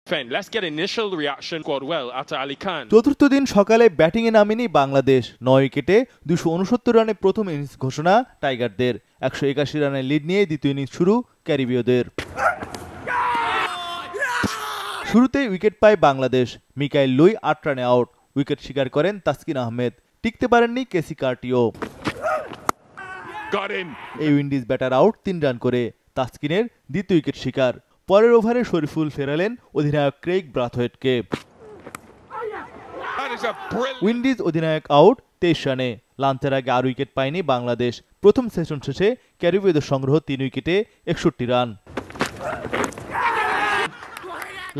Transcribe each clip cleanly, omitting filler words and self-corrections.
Let's get initial reaction squad well after Ali Khan. চতুর্থ দিন সকালে ব্যাটিংয়ে নামেনি বাংলাদেশ। 9 উইকেটে 269 রানে প্রথম ইনিংস ঘোষণা টাইগারদের। 181 রানের লিড নিয়ে দ্বিতীয় ইনিংস শুরু ক্যারিবীয়দের। শুরুতেই উইকেট পায় বাংলাদেশ। মিকাইল লুই 8 রানে আউট। উইকেট শিকার করেন তাসকিন আহমেদ। টিকতে পারেননি কেসি কার্টিও। এই উইন্ডিজ ব্যাটার আউট 3 রান করে। তাসকিনের দ্বিতীয় উইকেট শিকার। পরের ওভারে শরীফুল ফেরালেন অধিনায়ক ক্রেইগ ব্রাথওয়েটকে। উইন্ডিজ অধিনায়ক আউট 23 রানে। লাঞ্চের আগে আর উইকেট পায়নি বাংলাদেশ। প্রথম সেশন শেষে ক্যারিবীয়দের সংগ্রহ 3 উইকেটে 61 রান।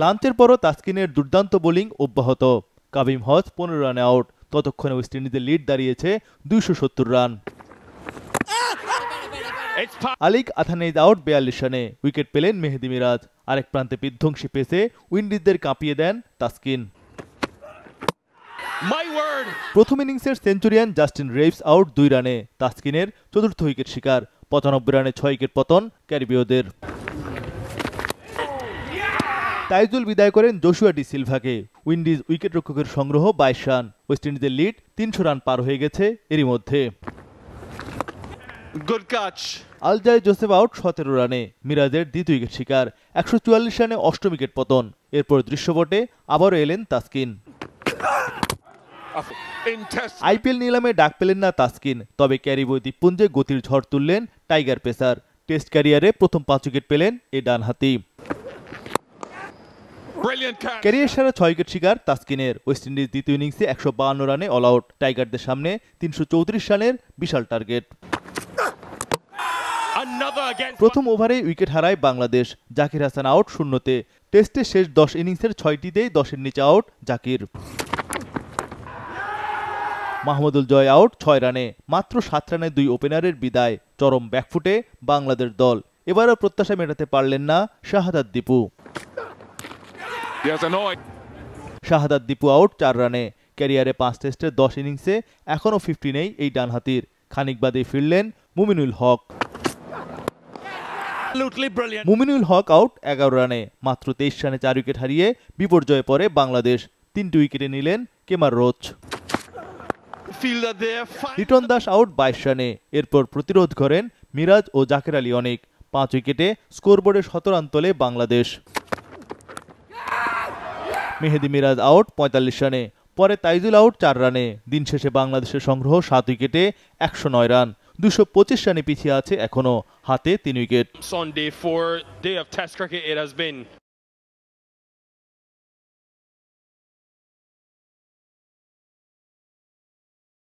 লাঞ্চের পরও তাসকিনের দুর্দান্ত বোলিং অব্যাহত। কাবিম হজ 15 রানে আউট। ততক্ষণে ওয়েস্ট ইন্ডিজের লিড দাঁড়িয়েছে 270 রান। আলিক আথানেজ আউট 42 রানে। উইকেট পেলেন মেহেদী মিরাজ। আরেক প্রান্তে বিধ্বংসী পেসে উইন্ডিজদের কাঁপিয়ে দেন তাসকিন। প্রথম ইনিংসের সেঞ্চুরিয়ান জাস্টিন রেইভস আউট 2 রানে। তাসকিনের চতুর্থ উইকেট শিকার। 95 রানে 6 উইকেট পতন ক্যারিবীয়দের। তাইজুল বিদায় করেন জোশুয়া ডি সিলভাকে। উইন্ডিজ উইকেট রক্ষকের সংগ্রহ 22 রান। ওয়েস্ট ইন্ডিজের লিড 300 রান পার হয়ে গেছে এরই মধ্যে। আলজাই জোসেফ আউট 17 রানে। মিরাজের দ্বিতীয় উইকেট শিকার। 144 রানে অষ্টম উইকেট পতন। এরপর দৃশ্যপটে আবারও এলেন তাসকিন। আইপিএল নিলামে ডাক পেলেন না তাসকিন। তবে ক্যারিবীয় দ্বীপপুঞ্জে গতির ঝড় তুললেন টাইগার পেসার। টেস্ট ক্যারিয়ারে প্রথম 5 উইকেট পেলেন এই ডানহাতি। ক্যারিয়ার সেরা 6 উইকেট শিকার তাসকিনের। ওয়েস্ট ইন্ডিজ দ্বিতীয় ইনিংসে 152 রানে অল আউট। টাইগারদের সামনে 334 রানের বিশাল টার্গেট। প্রথম ওভারে উইকেট হারায় বাংলাদেশ। জাকির হাসান আউট 0-তে। টেস্টে শেষ 10 ইনিংসের 6টিতেই 10-এর নিচে আউট জাকির। মাহমুদুল জয় আউট 6 রানে। মাত্র 7 রানে 2 ওপেনারের বিদায়। চরম ব্যাকফুটে বাংলাদেশ দল। এবারও প্রত্যাশা মেটাতে পারলেন না শাহাদাত দীপু। শাহাদাত দীপু আউট 4 রানে। ক্যারিয়ারে 5 টেস্টের 10 ইনিংসে এখনও 50 নেই এই ডানহাতির। খানিক বাদেই ফিরলেন মুমিনুল হক। মুমিনুল হক আউট 11 রানে। মাত্র 23 রানে 4 উইকেট হারিয়ে বিপর্যয়ে পড়ে বাংলাদেশ। 3টি উইকেটে নিলেন Kemar Roach. Liton Das out 22 রানে। এরপর প্রতিরোধ করেন মিরাজ ও জাকের আলী অনেক। 5 উইকেটে স্কোরবোর্ডে 17 রান তোলে বাংলাদেশ। মেহেদী মিরাজ আউট 45 রানে। পরে তাইজুল আউট 4 রানে। দিন শেষে বাংলাদেশের সংগ্রহ 7 উইকেটে 109 রান। 225 রানে পিছিয়ে আছে এখনো। হাতে 3 উইকেট।